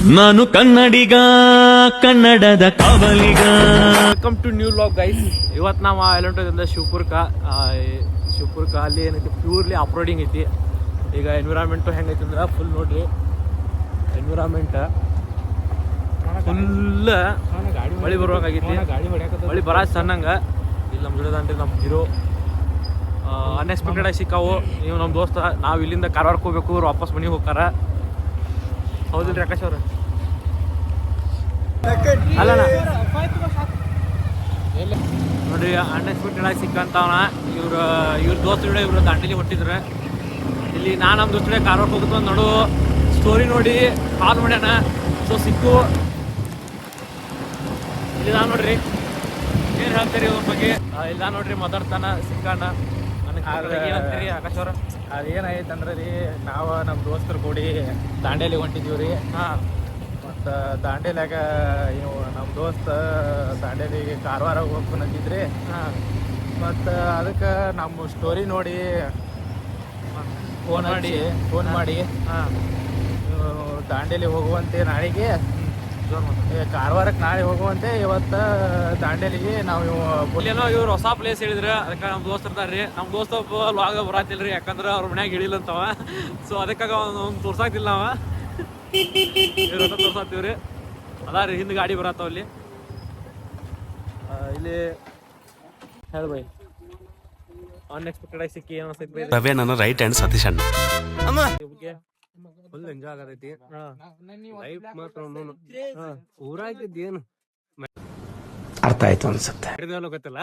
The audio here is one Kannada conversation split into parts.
ನಾನು ಕನ್ನಡಿಗ, ಕನ್ನಡದ ಕಾವಲಿಗ. Welcome to new vlog guys. ಇವತ್ತು ನಾವು ಎಲ್ಲೊಂಟದಿಂದ ಶಿವಪುರಕ್ಕ ಅಲ್ಲಿ ಏನೈತಿ ಪ್ಯೂರ್ಲಿ ಆಫ್ರೋಡಿಂಗ್ ಐತಿ. ಈಗ ಎನ್ವಿರಾನ್ಮೆಂಟು ಹೆಂಗೈತಿ ಅಂದ್ರೆ ಫುಲ್ ನೋಡ್ರಿ, ಎನ್ವಿರಾನ್ಮೆಂಟ್ ಫುಲ್ ಮಳೆ ಬರುವಾಗೈತಿ. ಮಳೆ ಬರ ಸಣ್ಣಂಗ ಇಲ್ಲಿ ನಮ್ಮ ಗಿಡದಂಟ್ರಿ ನಮ್ಮ ಹೀರೋ ಅನ್ಎಕ್ಸ್ಪೆಕ್ಟೆಡ್ ಆಗಿ ಸಿಕ್ಕಾವು. ನೀವು ನಮ್ಮ ದೋಸ್ತ ನಾವು ಇಲ್ಲಿಂದ ಕಾರವಾರಕ್ಕೆ ಹೋಗ್ಬೇಕು, ಅವ್ರು ವಾಪಸ್ ಮನೆಗೆ ಹೋಗ್ತಾರ. ಹೌದಿಲ್ರಿ ಆಕಾಶ್ ಅವ್ರ? ಅಲ್ಲಣ್ಣ ನೋಡ್ರಿ, ಅನ್ಎಕ್ಸ್ಪೆಕ್ಟೆಡ್ ಆಗಿ ಸಿಕ್ಕಂತವನ ಇವ್ರ ದೋಸ್ತ ಇವ್ರು ದಾಂಡೇಲಿ ಹೊಟ್ಟಿದ್ರು. ಇಲ್ಲಿ ನಾನು ನಮ್ಮ ದೋಸ್ತ ಕಾರವಾರಕ್ಕೆ ಹೋಗುತ್ತ ನೋಡು ಸ್ಟೋರಿ ನೋಡಿ ಕಾಲ್ ಮಾಡ್ಯಾನ. ಸೊ ಸಿಕ್ಕು ಇಲ್ಲಿ ನಾನು ನೋಡ್ರಿ ಏನು ಹೇಳ್ತೀರಿ ಇವ್ರ ಬಗ್ಗೆ. ಇಲ್ಲ ನೋಡ್ರಿ ಮಾತಾಡ್ತಾನ ಸಿಕ್ಕಾನ. ಏನಂತೀರಿ ಆಕಾಶ್ ಅವ್ರ? ಅದೇನಾಯ್ತು ಅಂದ್ರೆ ರೀ, ನಾವು ನಮ್ಮ ದೋಸ್ತರು ಕೂಡಿ ದಾಂಡೇಲಿ ಹೊಂಟಿದ್ದೀವಿ ರೀ. ಮತ್ತು ದಾಂಡೇಲಿಯಾಗ ಇವು ನಮ್ಮ ದೋಸ್ತ ದಾಂಡೇಲಿಗೆ ಕಾರವಾರ ಹೋಗ್ಕೊಂಡು ಅಂತಿದ್ರಿ. ಮತ್ತು ಅದಕ್ಕೆ ನಮ್ಮ ಸ್ಟೋರಿ ನೋಡಿ ಫೋನ್ ಮಾಡಿ ದಾಂಡೇಲಿ ಹೋಗುವಂತೆ ನಾಳೆಗೆ, ಕಾರವಾರಕ್ಕೆ ನಾಳೆ ಹೋಗುವಂತೆ ಇವತ್ತು ದಾಂಡೇಲಿಗೆ ನಾವು ಏನೋ ಇವ್ರು ಹೊಸ ಪ್ಲೇಸ್ ಹೇಳಿದ್ರೆ ಅದಕ್ಕೆ ನಮ್ಮ ದೋಸ್ತ ಇರ್ತಾರ್ರಿ. ನಮ್ಮ ದೋಸ್ತ ಲಾಗ ಬರತ್ತಿಲ್ರಿ, ಯಾಕಂದ್ರೆ ಅವ್ರ ಮನ್ಯಾಗ ಹೇಳಿಲ್ಲ ಅಂತವ. ಸೊ ಅದಕ್ಕಾಗ ಅವ್ನು ತೋರ್ಸಾಕ್ತಿಲ್ಲ ನಾವ, ಇವ್ರ ತೋರ್ಸಾಕ್ತಿವ್ರಿ. ಅದ ರೀ ಹಿಂದೆ ಗಾಡಿ ಬರತ್ತಾವ ಇಲ್ಲಿ ಹೇಳ್ಬೈ. ಅನ್ಎಕ್ಸ್ಪೆಕ್ಟೆಡ್ ಆಗಿ ಸಿಕ್ಕಿ ಏನೋ ಸಿಕ್ಬೈ. ರವಿ ನನ್ನ ರೈಟ್ ಹ್ಯಾಂಡ್ ಸತೀಶ್ ಅಣ್ಣ. ಫುಲ್ ಎಂಜಾಯ್ ಆಗತೈತಿ ಲೈಫ್ ಮಾತ್ರ. ಊರಾಗಿದ್ದೇನು ಅರ್ಥ ಆಯ್ತು ಅನ್ಸುತ್ತೆ. ಗೊತ್ತಿಲ್ಲ,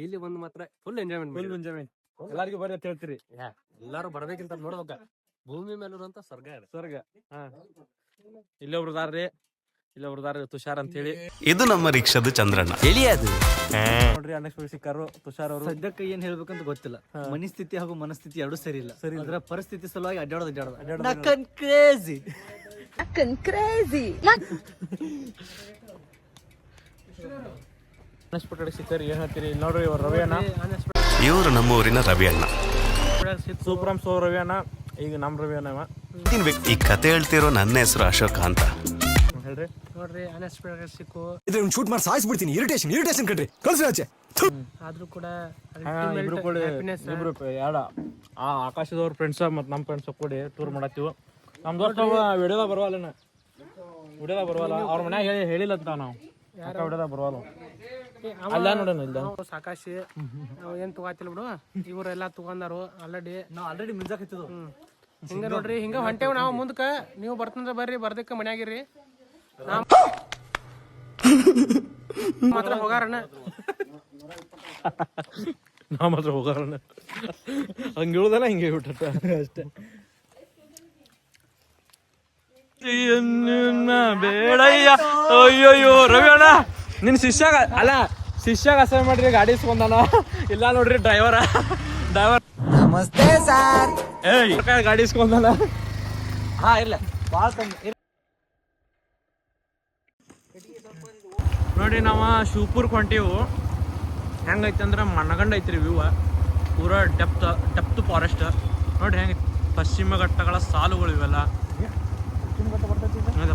ಇಲ್ಲಿ ಬಂದು ಮಾತ್ರ ಫುಲ್ ಎಂಜಾಯ್ಮೆಂಟ್. ಎಲ್ಲರಿಗೂ ಬರ್ರಿ ಅಂತ ಹೇಳ್ತೀರಿ. ಎಲ್ಲಾರು ಬರ್ಬೇಕಿಂತ ನೋಡ್ಬೇಕ. ಭೂಮಿ ಮೇಲಿರುವಂತ ಸ್ವರ್ಗ. ಇಲ್ಲೊಬ್ರದಾರ್ರಿ, ಇಲ್ಲೊಬ್ರದಾರ ತುಷಾರ್ ಅಂತ ಹೇಳಿ. ಇದು ನಮ್ಮ ರಿಕ್ಷಾದ ಚಂದ್ರಣ್ಣ ಎಲಿಯದು ನೋಡ್ರಿ, ಅನ್ಎಕ್ಸ್ಪೆಕ್ಟೆಡ್ ಸಿಕ್ಕಾರು ತುಷಾರ್ ಅವರು. ಸದ್ಯಕ್ಕೆ ಏನ್ ಹೇಳ್ಬೇಕಂತ ಗೊತ್ತಿಲ್ಲ. ಮನಸ್ಥಿತಿ ಹಾಗೂ ಮನಸ್ಥಿತಿ ಎರಡೂ ಸರಿ ಇಲ್ಲ. ಅದರ ಪರಿಸ್ಥಿತಿ ಸಲುವಾಗಿ ಅಡ್ಡಾಡೋದು. ಅನ್ಎಕ್ಸ್ಪೆಕ್ಟೆಡ್ ಸಿಕ್ಕಾರಿ ಏನ್ ಹೇಳ್ತೀರಿ? ನೋಡ್ರಿ ಇವ್ರು ರವಿ ಅಣ್ಣ, ಇವರು ನಮ್ಮ ಊರಿನ ರವಿ ಅಣ್ಣ. ಸೂಪರ್ ಸೋ ರವಿ ಅಣ್ಣ. ಈಗ ನಮ್ಮ ರವಿ ಅಣ್ಣ ಈ ಕತೆ ಹೇಳ್ತಿರೋ ನನ್ನ ಹೆಸರು ಅಶೋಕ ಅಂತ. ಹೇಳ್ರಿ. ನೋಡ್ರಿ, ಅನ್ಎಕ್ಸ್ಪೆಕ್ಟೆಡ್ ಸಿಕ್ಕು ಇದ್ರ ಶೂಟ್ ಮಾಡಿ ಸಾಯಿಸ್ಬಿಡ್ತೀನಿ. ಇರಿಟೇಷನ್ ಕಟ್ರಿ, ಕಳ್ಸಿ ಆಚೆ. ಆದ್ರೂ ಕೂಡ ಇಬ್ರು ಎರಡು ಆಕಾಶದವ್ರ ಫ್ರೆಂಡ್ಸ್ ಮತ್ತು ನಮ್ಮ ಫ್ರೆಂಡ್ಸ್ ಕೂಡಿ ಟೂರ್ ಮಾಡತ್ತೀವಿ. ನಮ್ಮ ದೋಸ್ತ ವಿಡಿಯೋದಾಗ ಬರವಲ್ಲ, ಅವ್ರ ಮನ್ಯಾಗ ಹೇಳಿಲ್ಲ ಅಂತ ನಾವು ವಿಡಿಯೋದಾಗ ಬರವಲ್ಲ. ಅಲ್ಲ ನೋಡೋಣ ಇಲ್ಲ ಸಾಕಾಶಿ ನಾವು ಏನ್ ತಗೋತಿಲ್ಲ ಬಿಡು. ಇವರೆಲ್ಲ ತಗೊಂಡಾರು ಆಲ್ರೆಡಿ. ನಾವು ಆಲ್ರೆಡಿ ಮಿಂಜಾಕತ್ತಿದ್ವು. ಹಿಂಗ ನೋಡ್ರಿ, ಹಿಂಗ ಹೊಂಟೇವ್ ನಾವು ಮುಂದಕ್ಕ. ನೀವು ಬರ್ತಂದ್ರ ಬರ್ರಿ, ಬರ್ದಕ್ಕ ಮನ್ಯಾಗಿರ್ರಿ. ಮಾತ್ರ ಹೋಗಾರಣ್ಣ, ನಾ ಮಾತ್ರ ಹೋಗಾರಣ್ಣ. ಹಂಗ ಹೇಳುದಲ್ಲ, ಹಿಂಗೆ ಬಿಟ್ಟ ಅಷ್ಟೇ. ಬೇಡಯ್ಯ. ಅಯ್ಯೋಯ್ಯೋ ರವಿ ಅಣ್ಣ, ನಿನ್ ಶಿಷ್ಯಾಗ ಅಸಹ್ಯ ಮಾಡ್ರಿ, ಗಾಡಿ ಇಸ್ಕೊಂಡಾನ. ಇಲ್ಲ ನೋಡ್ರಿ ಡ್ರೈವರ್ ನಮಸ್ತೆ ಸರ್. ಗಾಡಿ ಇಸ್ಕೊಂಡಾನ. ಇಲ್ಲ ನೋಡ್ರಿ, ನಾವು ಶಿವಪುರ್ಗೆ ಹೊಂಟೀವು. ಹೆಂಗೈತಿ ಅಂದ್ರೆ ಮನಗಂಡ ಐತ್ರಿ ವ್ಯೂ. ಪೂರ ಡೆಪ್ತ್ ಫಾರೆಸ್ಟ್ ನೋಡ್ರಿ ಹೆಂಗೈತಿ. ಪಶ್ಚಿಮ ಘಟ್ಟಗಳ ಸಾಲುಗಳು ಇವೆಲ್ಲ.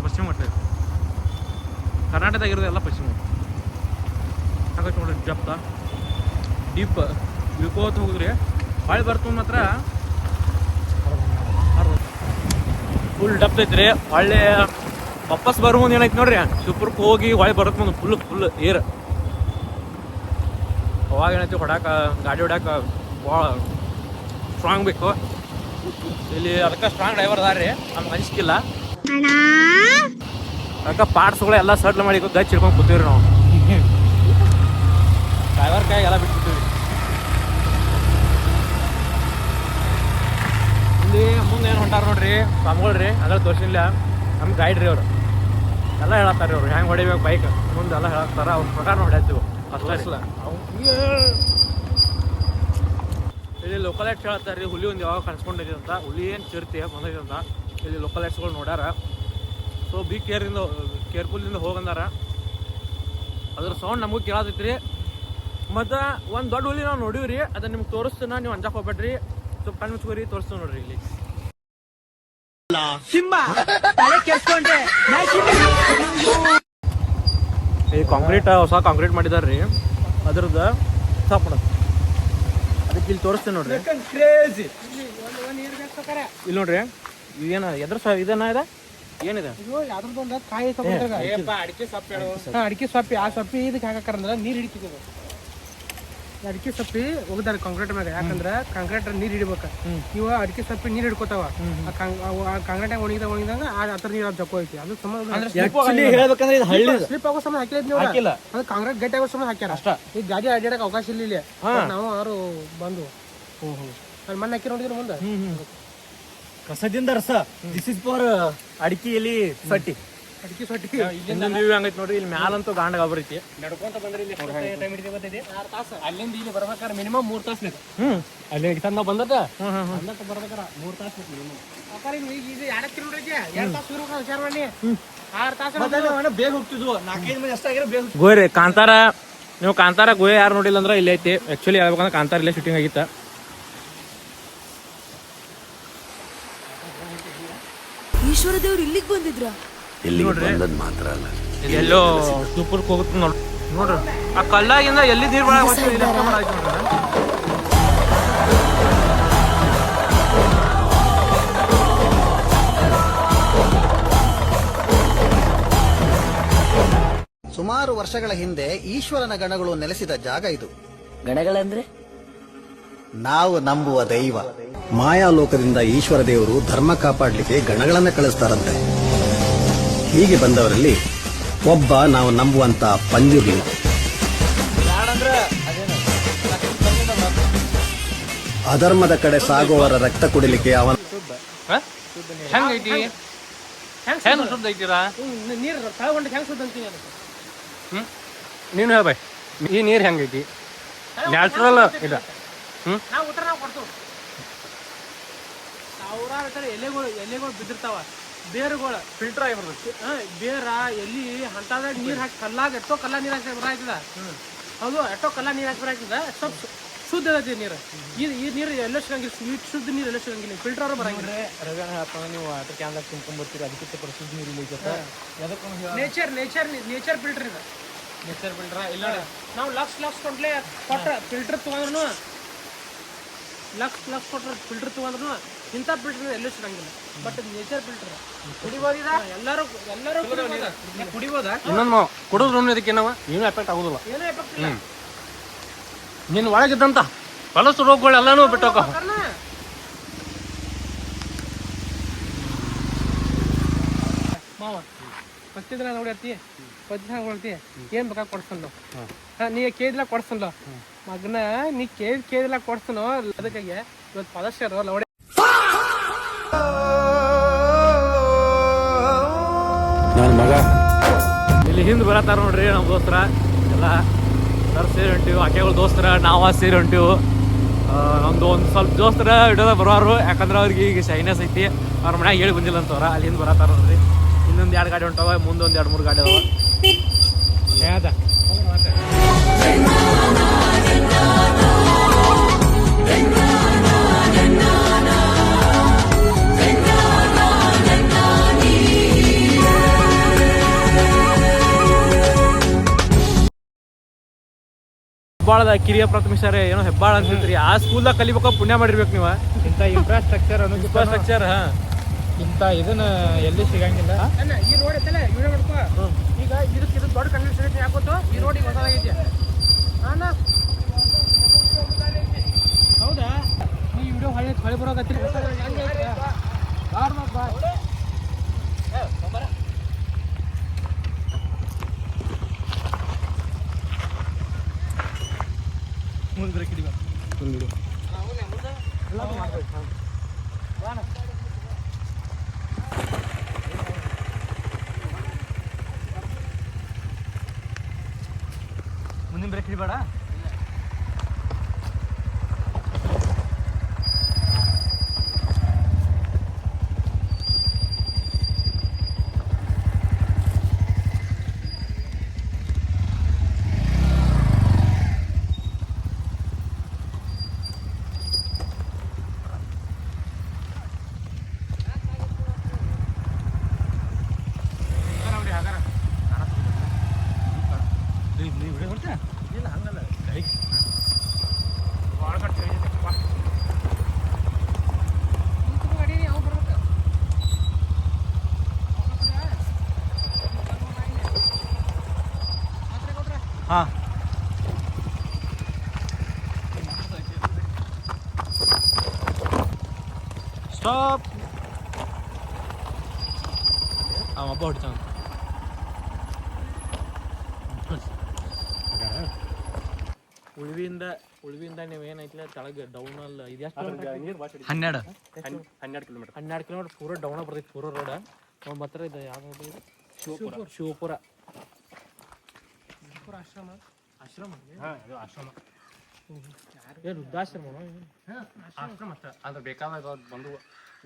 ಪಶ್ಚಿಮ ಘಟ್ಟ ಕರ್ನಾಟಕದಾಗ ಇರೋದು ಎಲ್ಲ ಪಶ್ಚಿಮ ಹಾಗೈತಿ ನೋಡ್ರಿ. ಡೀಪ್ ಇಳ್ಕೋತ ಹೋಗುದ್ರಿ, ಹೊಳ್ಳಿ ಬರ್ತು ಮಾತ್ರ ಫುಲ್ ಡೆಪ್ತ್ ಐತ್ರಿ. ಹೊಳ್ಳಿ ವಾಪಸ್ ಬರೋ ಮುಂದೆ ಏನೈತಿ ನೋಡ್ರಿ, ಶಿವಪುರಕ್ಕೆ ಹೋಗಿ ಹೊಳ್ಳಿ ಬರತ್ ಮುಂದೆ ಫುಲ್ ಏರ್. ಅವಾಗ ಏನೈತಿ ಗಾಡಿ ಹೊಡ್ಯಾಕ ಭಾಳ ಸ್ಟ್ರಾಂಗ್ ಬೇಕು. ಇಲ್ಲಿ ಅದಕ್ಕೆ ಸ್ಟ್ರಾಂಗ್ ಡ್ರೈವರ್ ಅದಾರ್ರಿ, ನಮ್ಗೆ ಅನಿಸ್ಕಿಲ್ಲ. ಅದಕ್ಕೆ ಪಾರ್ಟ್ಸ್ಗಳು ಎಲ್ಲ ಸಡ್ಲ್ ಮಾಡಿ ಗಚ್ಚ ಹಿಡ್ಕೊಂಡು ಕೂತೀವ್ರಿ ನಾವು. ಡ್ರೈವರ್ ಕೈಗೆ ಎಲ್ಲ ಬಿಟ್ಬಿಡ್ತೀವಿ. ಇಲ್ಲಿ ಮುಂದೆ ಏನು ಹೊಂಟಾರ ನೋಡ್ರಿ ಸ್ವಾಮಿಗಳ್ರಿ, ಅದ್ರಲ್ಲಿ ತೋರಿಸಿಲ್ಲ. ನಮ್ಮ ಗೈಡ್ ರೀ ಅವರು ಎಲ್ಲ ಹೇಳತ್ತಾರ ಅವ್ರು ಹೆಂಗೆ ಹೊಡಿಬೇಕು ಬೈಕ್ ಮುಂದೆ ಎಲ್ಲ ಹೇಳತ್ತಾರ. ಅವ್ರ ಪ್ರಕಾರ ಹೊಡ್ಯಾತೀವಿ ಅಷ್ಟೇ. ಇಲ್ಲಿ ಲೋಕಲ್ ಲೈಟ್ಸ್ ಹೇಳ್ತಾರೆ ರೀ, ಹುಲಿ ಒಂದು ಯಾವಾಗ ಕನ್ಸ್ಕೊಂಡೈತಿ ಅಂತ. ಹುಲಿ ಏನು ಚಿರತೆ ಬಂದೈತಿ ಅಂತ ಇಲ್ಲಿ ಲೋಕಲ್ ಲೈಟ್ಸ್ಗಳು ನೋಡ್ಯಾರ. ಸೊ ಕೇರ್ಫುಲ್ಲಿಂದ ಹೋಗಂದಾರ. ಅದ್ರ ಸೌಂಡ್ ನಮಗೂ ಕೇಳತೈತಿ ರೀ. ಮತ್ತು ಒಂದು ದೊಡ್ಡ ಹುಲಿ ನಾವು ನೋಡಿವ್ರಿ, ಅದನ್ನ ನಿಮ್ಗೆ ತೋರಿಸ್ತೀನ, ನೀವು ಅಂಜಾಕ್ ಹೋಗ್ಬೇಡ್ರಿ. ಸ್ವಲ್ಪ ಕಣ್ಣು ಮುಚ್ಕೋರಿ, ತೋರಿಸ್ತೀವಿ ನೋಡ್ರಿ ಇಲ್ಲಿ. ಈ ಕಾಂಕ್ರೀಟ್ ಹೊಸ ಕಾಂಕ್ರೀಟ್ ಮಾಡಿದಾರೆ ರೀ, ಅದ್ರದ್ದು ಸ್ಟಾಪ್ ಮಾಡೋದು. ಅದಕ್ಕೆ ಇಲ್ಲಿ ತೋರಿಸ್ತೀನಿ ನೋಡ್ರಿ. ಇಲ್ಲಿ ನೋಡ್ರಿ, ಇದೇನ ಎದ್ರ ಇದೇನ ಇದೆ, ಏನಿದೆ ಯಾವ್ದೊಂದು ಕಾಯಿ ಅಡಿಕೆ ಸೊಪ್ಪಿ. ಆ ಸೊಪ್ಪಿ ಇದಕ್ಕೆ ಹಾಕಂದ್ರ ನೀರ್ ಹಿಡಿತಿದ್ರು. ಅಡಿಕೆ ಸೊಪ್ಪಿ ಹೋಗ್ದಾರ ಕಾಂಕ್ರೀಟ್ ಮ್ಯಾಗ, ಯಾಕಂದ್ರ ಕಾಂಕ್ರೀಟ್ ನೀರ್ ಹಿಡಿಬೇಕ. ಇವ ಅಡಿಕೆ ಸೊಪ್ಪಿ ನೀರ್ ಹಿಡ್ಕೋತಾವ. ಕಾಂಕ್ರೀಟ್ ಒಣಗಿದಾಗ ಅದ್ರ ನೀರ್ ಜಪ್ಪು ಐತಿ. ಅದು ಸ್ಲಿಪ್ ಆಗೋ ಸಮಯ ಹಾಕಿಲ್ಲ. ಅದು ಕಾಂಕ್ರೀಟ್ ಗಟ್ಟಿ ಆಗೋ ಸಮಯ ಹಾಕ್ಯಾರ ಅಷ್ಟ. ಈ ಗಾಡಿ ಅಡ್ಡಾಡಕ್ ಅವಕಾಶ ಇಲ್ಲ ಇಲ್ಲಿ. ನಾವು ಯಾರು ಬಂದು ಅಲ್ಲಿ ಮಣ್ಣು ಹಾಕಿ ನೋಡಿದ್ರು ಮುಂದೆ ಕಸದಿಂದ ರಸ. ದಿಸ್ ಇಸ್ ಫಾರ್ ಅಡಿಕೆಯಲ್ಲಿ ಸಟ್ಟಿ. ಅಡಿಕೆ ಸೊಟ್ಟಿ ವ್ಯೂ ಹಂಗೈತಿ ನೋಡ್ರಿ. ಇಲ್ಲಿ ಮ್ಯಾಲಂತೂ ಗಾಂಡ ಗಾಬರೈತಿ. ನಡ್ಕೊಂತ ಬಂದ್ರೆ ಇಲ್ಲಿ ಟೈಮ್ ಹಿಡಿದು ಗೊತ್ತೈತಿ. 6 ತಾಸು. ಅಲ್ಲಿಂದ ಇಲ್ಲಿ ಬರ್ಬೇಕಾದ್ರೆ ಮಿನಿಮಮ್ 3 ತಾಸು ಬೇಕು. ಅಲ್ಲಿ ನಾವು ಬಂದಟ ಬರ್ಬೇಕಾರೆ 3 ತಾಸು ಬೇಕು ಮಿನಿಮಮ್. ಈಗ ಇದು 2 ಕಿಲೋಮೀಟರ್ ಐತಿ. 2 ತಾಸು ಇರ್ಬೇಕು ವಿಚಾರ ಮಾಡಿ. 6 ತಾಸು ಬೇಗ ಹೋಗ್ತಿದ್ವು. 4-5 ಮಂದಿ ಅಷ್ಟಾಗಿರೋ ಬೇಗ. ಗೋಯ್ರಿ ಕಾಂತಾರ, ನೀವು ಕಾಂತಾರ ಗೋಯ್ ಯಾರು ನೋಡಿಲ್ಲ ಅಂದ್ರೆ ಇಲ್ಲಿ ಐತಿ. ಆಕ್ಚುಲಿ ಹೇಳ್ಬೇಕಂದ್ರೆ ಕಾಂತಾರ ಇಲ್ಲೇ ಶೂಟಿಂಗ್ ಆಗಿತ್ತ. ಈಶ್ವರ ದೇವ್ರು ಇಲ್ಲಿಗೆ ಬಂದಿದ್ರ? ಮಾತ್ರ ಅಲ್ಲ, ಎಲ್ಲೋ ಸೂಪರ್ಗೆ ಹೋಗುತ್ತೆ ನೋಡ್ರಿ. ಆ ಕಲ್ಲಾಗಿಂದ ಎಲ್ಲಿ ನೀರು ಸುಮಾರು ವರ್ಷಗಳ ಹಿಂದೆ ಈಶ್ವರನ ಗಣಗಳು ನೆಲೆಸಿದ ಜಾಗ ಇದು. ಗಣಗಳಂದ್ರೆ? ನಾವು ನಂಬುವ ದೈವ. ಮಾಯಾಲೋಕದಿಂದ ಈಶ್ವರ ದೇವರು ಧರ್ಮ ಕಾಪಾಡಲಿಕ್ಕೆ ಗಣಗಳನ್ನ ಕಳಿಸ್ತಾರಂತೆ. ಹೀಗೆ ಬಂದವರಲ್ಲಿ ಒಬ್ಬ ನಾವು ನಂಬುವಂತ ಪಂಜುರ್ಲಿ. ಅಧರ್ಮದ ಕಡೆ ಸಾಗುವವರ ರಕ್ತ ಕುಡಿಲಿಕ್ಕೆ ಅವನ ಹೆಂಗೈತಿ, ಹೆಂಗ್ ಶುದ್ಧ ಐತಿರಾ? ನೀರು ತಗೊಂಡು ಹೆಂಗ್ ಸುದ್ದ ಅಂತೀನಿ. ನೀನು ಹೇಳ್ಬಾಯ್, ಈ ನೀರು ಹೆಂಗೈತಿ? ನ್ಯಾಚುರಲ್ ಇದ. ನಾವು ಉತ್ತರ ನಾವು ಕೊಡ್ತೀವಿ. ಸಾವಿರಾರು ಎಲೆಗಳು ಬಿದ್ದಿರ್ತಾವ. ಬೇರುಗಳು ಫಿಲ್ಟರ್ ಆಗಿ ಬರ್ತೈತಿ. ಬೇರ ಎಲ್ಲಿ ಹಂತದಾಗ ನೀರ್ ಹಾಕಿ ಕಲ್ಲಾಗ ಎಷ್ಟೋ ಕಲ್ಲ ನೀರ್ ಹಾಕಿ ಬರಾಯ್ತದ. ಹೌದು, ಎಷ್ಟೋ ಕಲ್ಲ ನೀರ್ ಹಾಕಿ ಬರಾಯ್ತದ. ಸ್ವಲ್ಪ ಶುದ್ಧ ಇರತ್ತೆ ನೀರು. ಈ ನೀರು ಎಲ್ಲ ಸಿಗಂಗಿಲ್ಲ. ಸ್ವೀಟ್ ಶುದ್ಧ ನೀರು ಎಲ್ಲ ಸಿಗಂಗಿಲ್ಲ. ಫಿಲ್ಟರ್ ಬರಂಗಿಲ್ಲ. ರವಿಯಣ್ಣ ಹೇಳ್ತಾನ, ನೀವು ವಾಟರ್ ಕ್ಯಾನ್ದಾಗ ತುಂಬ್ಕೊಂಡ್ಬರ್ತೀರಿ, ಅದಕ್ಕೆ ಶುದ್ಧ ನೀರು ಇಲ್ಲೈತೆ. ನೇಚರ್ ಫಿಲ್ಟರ್ ಇದೆ. ನೇಚರ್ ಫಿಲ್ಟರ್ ಇಲ್ಲ. ನಾವು ಲಕ್ಷ ಕೊಟ್ಲೆ ಕೊಟ್ಟ ಫಿಲ್ಟರ್ ತಗೊಂಡ್ರು, ಲಕ್ಷ ಕೊಟ್ರ ಫಿಲ್ಟರ್ ತಗೊಂಡ್ರು ಇಂಥ ಫಿಲ್ಟರ್ ಎಲ್ಲೂ ಸಿಗಂಗಿಲ್ಲ. ಬಟ್ ನೇಚರ್ ಫಿಲ್ಟರ್ ಕುಡಿಬೋದಿದ. ಎಲ್ಲರೂ ಕುಡಿಬೋದ. ಇನ್ನೊಂದು ಕುಡಿದ್ರು ಇದಕ್ಕೆ ನಾವು ಏನೂ ಎಫೆಕ್ಟ್ ಆಗೋದಿಲ್ಲ. ಏನೋ ಎಫೆಕ್ಟ್ ಇಲ್ಲ. ನಿನ್ನ ಒಳಗಿದ್ದಂತ ಹೊಲಸು ರೋಗಗಳು ಎಲ್ಲಾನು ಬಿಟ್ಟೋಕ. ಮಾವ ಪತ್ತಿದ್ರ ನೋಡಿರ್ತಿ, ಪತ್ತಿನ ಕೊಡ್ತಿ, ಏನ್ ಬೇಕಾ ಕೊಡ್ಸಲ್ಲ. ನೀ ಕೇಳಿಲ್ಲ ಕೊಡ್ಸಲ್ಲ ಮಗನ. ನೀ ಕೇಳಿಲ್ಲ ಕೊಡ್ಸನು. ಅದಕ್ಕಾಗಿ ಇವತ್ತು ಪದಶ್ಯರು ಲವಡೆ ನನ್ನ ಮಗ ಇಲ್ಲಿ ಹಿಂದೆ ಬರತ್ತಾರ ನೋಡ್ರಿ. ನಮ್ಮ ದೋಸ್ತರ ಎಲ್ಲ ಸರ್ ಸೇರಿ ಹೊಂಟಿವು, ಆಕೆಗಳು ದೋಸ್ತರ ನಾವ ಸೇರಿ ಹೊಂಟಿವು. ನಮ್ದು ಒಂದು ಸ್ವಲ್ಪ ದೋಸ್ತರ ಹಿಡಿಯೋದ ಬರೋರು, ಯಾಕಂದ್ರೆ ಅವ್ರಿಗೆ ಈಗ ಶೈನೆಸ್ ಐತಿ. ಅವ್ರ ಮನ್ಯಾಗ ಹೇಳಿ ಬಂದಿಲ್ಲ ಅಂತವ್ರ. ಅಲ್ಲಿ ಹಿಂದೆ ಬರತ್ತಾರ ನೋಡ್ರಿ. ಇನ್ನೊಂದು 2 ಗಾಡಿ ಹೊಂಟವ, ಮುಂದೊಂದು 2-3 ಗಾಡಿ ಅದಾವ. ಯಾವ್ದ ಹೆಬ್ಬಾಳದ ಕಿರಿಯ ಪ್ರಾಥಮಿಕ ಶಾಲೆ ಏನೋ ಹೆಬ್ಬಾಳ ಅಂತಿದ್ರಿ. ಆ ಸ್ಕೂಲ್ದಾಗ ಕಲಿಬೇಕು, ಪುಣ್ಯ ಮಾಡಿರ್ಬೇಕು ನೀವು. ಇಂಥ ಇನ್ಫ್ರಾಸ್ಟ್ರಕ್ಚರ್ ಇನ್ಫ್ರಾಸ್ಟ್ರಕ್ಚರ್ ಇಂಥ ಇದನ್ನ ಎಲ್ಲಿ ಸಿಗಂಗಿಲ್ಲ. ಈ ರೋಡ್ ಐತಲ್ಲ, ವಿಡಿಯೋ ಮಾಡ್ಕೋ. ಈಗ ಇದಕ್ಕೆ ದೊಡ್ಡ ಕನ್ವೆನ್ಷನ್ ಹಾಕೋದು. ಈ ರೋಡ್ ಈಗ ಹೊಸದಾಗೈತಿ. ಹೌದಾ? ಈ ವಿಡಿಯೋ ಹೊಳೆ ಬರೋಕತ್ತಿ. ಮುಂದೆ ಕಿಡಿಗ ಮುಂದಿನ ಬ್ರೇಕ್ ಹಿಡಿಬೇಡ. ಹಾಂ ಸ್ಟಾಪ್. ಹಬ್ಬ ಹೊಡಿತಾನ. ಉಳಿವಿಂದ ನೀವೇನೈತಿಲ್ಲ ತೆಳಗೆ ಡೌನಲ್ಲಿ ಇದೆಷ್ಟು 12 ಕಿಲೋಮೀಟರ್ ಪೂರ ಡೌನ ಬರ್ತೈತಿ ಪೂರ ರೋಡ. ಮಾತ್ರ ಇದು ಯಾವ್ದು ಶಿವಪುರ ಆಶ್ರಮ ಏನು ವೃದ್ಧಾಶ್ರಮ ಆಶ್ರಮ ಅಷ್ಟ ಅಂದ್ರೆ ಬೇಕಾದಾಗ ಬಂದು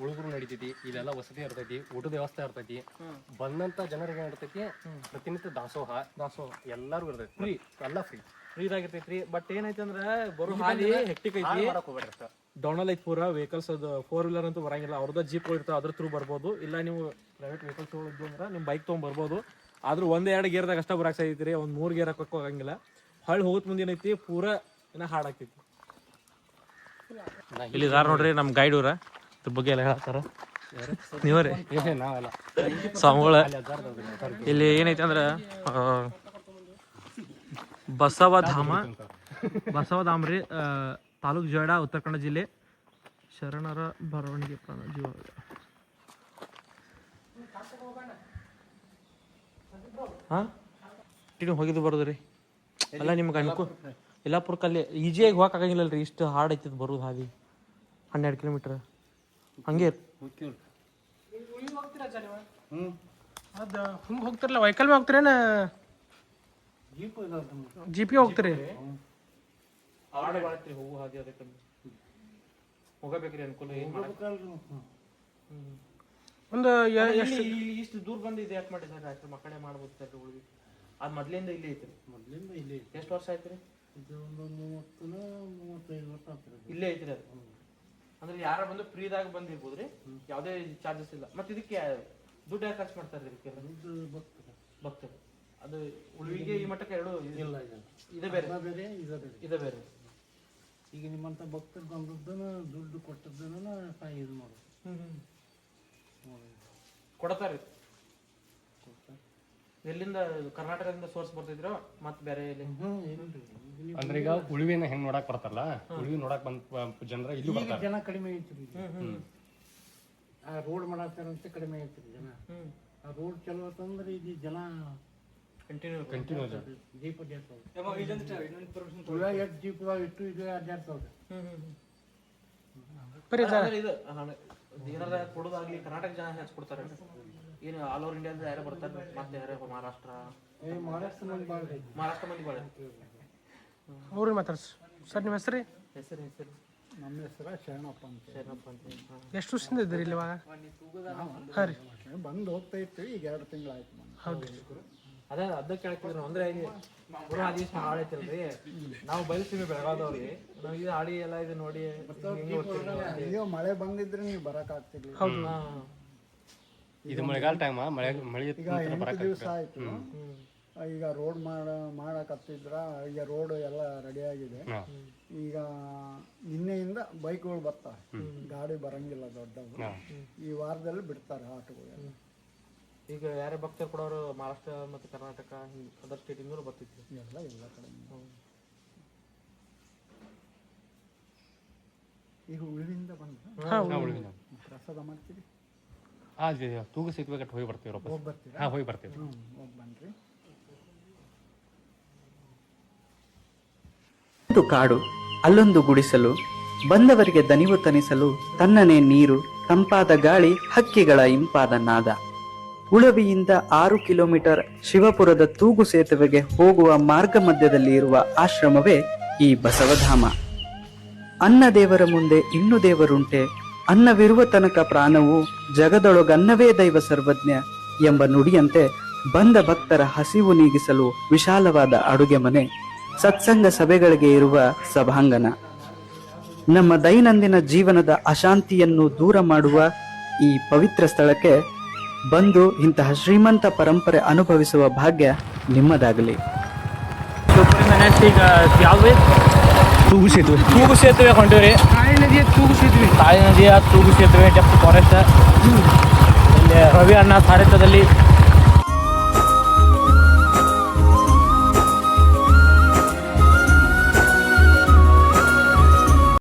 ಉಳುಗುರು ನಡಿತೈತಿ, ಇಲ್ಲೆಲ್ಲ ವಸತಿ ಇರ್ತೈತಿ, ಊಟದ ವ್ಯವಸ್ಥೆ ಇರ್ತೈತಿ, ಬಂದಂತ ಜನರಿಗೆ ಇರ್ತೈತಿ. ಪ್ರತಿನಿತ್ಯ ದಾಸೋಹ ಎಲ್ಲಾರು ಇರ್ತೈತಿ, ಫ್ರೀ ಎಲ್ಲ ಫ್ರೀದಾಗಿರ್ತೈತ್ರಿ. ಬಟ್ ಏನೈತಿ ಅಂದ್ರೆ ಬರೋ ಹಾದಿ ಹೆಕ್ಟಿಕ್ ಐತಿ. ಡೌನಲ್ಲಿ ಐತಿ ಪೂರ ವೆಹಿಕಲ್ಸ್. ಅದು 4 ವೀಲರ್ ಅಂತೂ ಬರಂಗಿಲ್ಲ. ಅವ್ರದ್ದು ಜೀಪ್ ಇರ್ತಾವೆ, ಅದ್ರ ಥ್ರೂ ಬರ್ಬೋದು. ಇಲ್ಲ ನೀವು ಪ್ರೈವೇಟ್ ವೆಹಿಕಲ್ಸ್ ಇದ್ದು ಅಂದ್ರೆ ನಿಮ್ಮ ಬೈಕ್ ತೊಗೊಂಡ್ಬರ್ಬೋದು. ಆದ್ರೂ 1-2 ಗೇರ್ದಾಗ ಅಷ್ಟ ಬರಾಕ್ ಸಾಯ್ತೈತಿ. ಒಂದು 3 ಗೇರ್ ಹಾಕೋಕೆ ಹೋಗಂಗಿಲ್ಲ. ಹೊಳ್ಳಿ ಹೋಗೋದ್ ಮುಂದೆ ಏನೈತಿ ಪೂರ ಇನ್ನ ಹಾಡಾಗ್ತೈತಿ. ಇಲ್ಲಿ ಇದಾರ ನೋಡ್ರಿ ನಮ್ಮ ಗೈಡ್ ಇವ್ರ, ಇದ್ರ ಬಗ್ಗೆ ಎಲ್ಲ ಹೇಳ್ತಾರ. ನೀವ್ರಿ ನಾವೆಲ್ಲ ಸ್ವಾಮಿಗಳ. ಇಲ್ಲಿ ಏನೈತಿ ಅಂದ್ರೆ ಬಸವಧಾಮ ರೀ, ತಾಲೂಕ್ ಜೋಯಿಡಾ, ಉತ್ತರ ಕನ್ನಡ ಜಿಲ್ಲೆ. ಶರಣರ ಬರವಣಿಗೆ ಪ್ರಾಣ ಜೀವ. ಹಾಂ ಹೋಗಿದ್ದು ಬರೋದು ರೀ. ಅಲ್ಲ ನಿಮ್ಗೆ ಅನ್ಕೋ ಯಲ್ಲಾಪುರಕ್ಕಲ್ಲಿ ಈಜಿಯಾಗಿ ಹೋಗಕ್ಕಾಗಂಗಿಲ್ಲ ರೀ, ಇಷ್ಟು ಹಾರ್ಡ್ ಐತಿದ್ ಬರೋದು ಹಾದಿ. 12 ಕಿಲೋಮೀಟ್ರ್ ಹಂಗೆ ಹೋಗ್ತಿರಲ್ಲ. ವೆಹಿಕಲ್ ಹೋಗ್ತೀರೇನ ಜೀಪಿಗೆ ಹೋಗ್ತೀರಿ? ಹೋಗು ಹಾದಿ ಅದಕ್ಕೆ ಹೋಗಬೇಕ್ರಿ ಅನುಕೂಲ. ಒಂದು ಇಷ್ಟು ದೂರ ಬಂದು ಇದು ಯಾಕೆ ಮಾಡಿದ್ದಾರೆ? ಆಕ್ಚುಲಿ ಮಕ್ಕಳೇ ಮಾಡ್ಬೋದು ಸರ್. ಉಳಿವಿ ಅದು ಮೊದ್ಲಿಂದ ಇಲ್ಲೇ ಐತ್ರಿ. ಎಷ್ಟು ವರ್ಷ ಆಯ್ತು ರೀ? ಇದು ಒಂದು 30-35 ವರ್ಷ ಆಗ್ತದೆ. ಇಲ್ಲೇ ಐತ್ರಿ ಅದು. ಅಂದ್ರೆ ಯಾರ ಬಂದು ಫ್ರೀದಾಗ ಬಂದಿರ್ಬೋದು ರೀ, ಯಾವುದೇ ಚಾರ್ಜಸ್ ಇಲ್ಲ. ಮತ್ತೆ ಇದಕ್ಕೆ ದುಡ್ಡು ಯಾಕೆ ಖರ್ಚು ಮಾಡ್ತಾರೆ ಇದಕ್ಕೆ? ಭಕ್ತರು. ಅದು ಉಳಿವಿಗೆ ಈ ಮಟ್ಟಕ್ಕೆ ಎರಡು ಇಲ್ಲ. ಇದೇ ಬೇರೆ ಇದೇ ಬೇರೆ. ಈಗ ನಿಮ್ಮಂತ ಭಕ್ತರು ಬಂದದ್ದನ್ನ ದುಡ್ಡು ಕೊಟ್ಟದ್ದನ್ನ ಇದು ಮಾಡೋದು. ಕೊಡ್ತಾರೆ. ಎಲ್ಲಿಂದ? ಕರ್ನಾಟಕದಿಂದ ಸೋರ್ಸ್ ಬರ್ತಿದ್ರು ಮತ್ತೆ ಬೇರೆ ಅಂದ್ರೆ ಈಗ ಉಳಿವಿನ ಹೆಂಗ್ ನೋಡಕ್ ಬರ್ತಾರಲ್ಲ, ಉಳಿವಿ ನೋಡಕ್ ಬಂದ ಜನರ ಇಲ್ಲಿ ಬರ್ತಾರೆ. ಜನ ಕಡಿಮೆ ಐತ್ರಿ. ಆ ರೋಡ್ ಮಾಡತ್ತಾರಂತ ಕಡಿಮೆ ಐತ್ರಿ ಜನ. ಆ ರೋಡ್ ಚಲೋ ಅಂತಂದ್ರೆ ಇಲ್ಲಿ ಜನ ಕಂಟಿನ್ಯೂ ಜೀಪ್ ಅಡ್ಡಾಡ್ತಾವ್ರಿ. ಜೀಪ್ದಾಗ ಇಟ್ಟು ಇದು ಅಡ್ಡಾಡ್ತಾವ್ರಿ. ಇದು ಏನಾರ ಕೊಡೋದಾಗ್ಲಿ ಕರ್ನಾಟಕ ಜನ ಹೆಚ್ಚಿಕೊಡ್ತಾರೆ. ಏನು ಆಲ್ ಓವರ್ ಇಂಡಿಯಾದ ಯಾರು ಬರ್ತಾರೆ? ಮತ್ತೆ ಯಾರು ಮಹಾರಾಷ್ಟ್ರ ಮಂದಿ ಭಾಳ. ಅವ್ರಿಗೆ ಮಾತಾಡ್ಸ ಸರ್. ನಿಮ್ಮ ಹೆಸರು? ನಮ್ಮ ಹೆಸರು ಶರಣಪ್ಪ ಅಂತ. ಎಷ್ಟು ವರ್ಷದಿಂದ ಇದ್ದೀರಿ ಇಲ್ಲಿ ಇವಾಗ? ಹಾಂ ರೀ, ಬಂದು ಹೋಗ್ತಾ ಇರ್ತೀವಿ. ಈಗ 2 ತಿಂಗಳಾಯ್ತು. ಹೌದು. ಅದ ಕೇಳ್ತಿದ್ರು ಅಂದ್ರೆ ಪೂರ ಹಾದಿ ಹಾಳು ಐತಿಲ್ರಿ. ನಾವು ಬಯಸ್ತೀವಿ ಬೆಳಗಾವ್ದವ್ರಿ. ನಾವು ಇದು ಹಾಡಿ ಎಲ್ಲ ಇದು ನೋಡಿ ಅಯ್ಯೋ ಮಳೆ ಬಂದಿದ್ರೆ ನೀವು ಬರಕ್ ಆಗ್ತಿರ್ಲಿ. ಹೌದು. ಇದು ಮಳೆಗಾಲ ಟೈಮ್. ಮಳೆ ಈಗ 8 ದಿವಸ ಆಯ್ತು. ಈಗ ರೋಡ್ ಮಾಡಕತ್ತಿದ್ರ. ಈಗ ರೋಡ್ ಎಲ್ಲ ರೆಡಿ ಆಗಿದೆ. ಈಗ ನಿನ್ನೆಯಿಂದ ಬೈಕ್ಗಳು ಬರ್ತಾವೆ, ಗಾಡಿ ಬರಂಗಿಲ್ಲ ದೊಡ್ಡವು. ಈ ವಾರದಲ್ಲಿ ಬಿಡ್ತಾರೆ ಆಟೋಗಳು. ಈಗ ಯಾರೇ ಭಕ್ತರು ಕೊಡೋರು ಮಹಾರಾಷ್ಟ್ರ ಮತ್ತು ಕರ್ನಾಟಕ ಅದರ್ ಸ್ಟೇಟಿಂದ ಬರ್ತಿತ್ತು ಎಲ್ಲ ಕಡೆ. ಈಗ ಉಳಿವಿಂದ ಬಂದ್ರೆ ಪ್ರಸಾದ ಮಾಡ್ತೀರಿ? ತೂಗು ಸೇತುವೆ ಕಟ್ಟಿ ಹೋಗಿ ಬರ್ತೀವಿ. ಹೋಗಿ ಬರ್ತೀರಾ? ಹೋಗಿ ಬರ್ತೀವಿ. ಹೋಗಿ ಬನ್ರಿ. ಒಂದು ಕಾಡು, ಅಲ್ಲೊಂದು ಗುಡಿಸಲು, ಬಂದವರಿಗೆ ದನಿವು ತನಿಸಲು ತನ್ನನೆ ನೀರು, ತಂಪಾದ ಗಾಳಿ, ಹಕ್ಕಿಗಳ ಇಂಪಾದ ನಾದ. ಉಳವಿಯಿಂದ 6 ಕಿಲೋಮೀಟರ್ ಶಿವಪುರದ ತೂಗು ಸೇತುವೆಗೆ ಹೋಗುವ ಮಾರ್ಗ ಮಧ್ಯದಲ್ಲಿ ಇರುವ ಆಶ್ರಮವೇ ಈ ಬಸವಧಾಮ. ಅನ್ನ ದೇವರ ಮುಂದೆ ಇನ್ನು ದೇವರುಂಟೆ, ಅನ್ನವಿರುವ ತನಕ ಪ್ರಾಣವು, ಜಗದೊಳಗನ್ನವೇ ದೈವ ಸರ್ವಜ್ಞ ಎಂಬ ನುಡಿಯಂತೆ ಬಂದ ಭಕ್ತರ ಹಸಿವು ನೀಗಿಸಲು ವಿಶಾಲವಾದ ಅಡುಗೆ ಮನೆ, ಸತ್ಸಂಗ ಸಭೆಗಳಿಗೆ ಇರುವ ಸಭಾಂಗಣ. ನಮ್ಮ ದೈನಂದಿನ ಜೀವನದ ಅಶಾಂತಿಯನ್ನು ದೂರ ಮಾಡುವ ಈ ಪವಿತ್ರ ಸ್ಥಳಕ್ಕೆ ಬಂದು ಇಂತಹ ಶ್ರೀಮಂತ ಪರಂಪರೆ ಅನುಭವಿಸುವ ಭಾಗ್ಯ ನಿಮ್ಮದಾಗಲಿ. ಈಗ ಯಾವ್ದು? ತೂಗು ಸೇತುವೆ ಹೊಂಟಿವ್ರಿ. ತಾಯಿ ನದಿಯ ತೂಗು ಸೇತುವೆ ಡೆಪ್ತ್ ಫಾರೆಸ್ಟ್. ಇಲ್ಲಿ ರವಿ ಅಣ್ಣ ಸಾರಥ್ಯದಲ್ಲಿ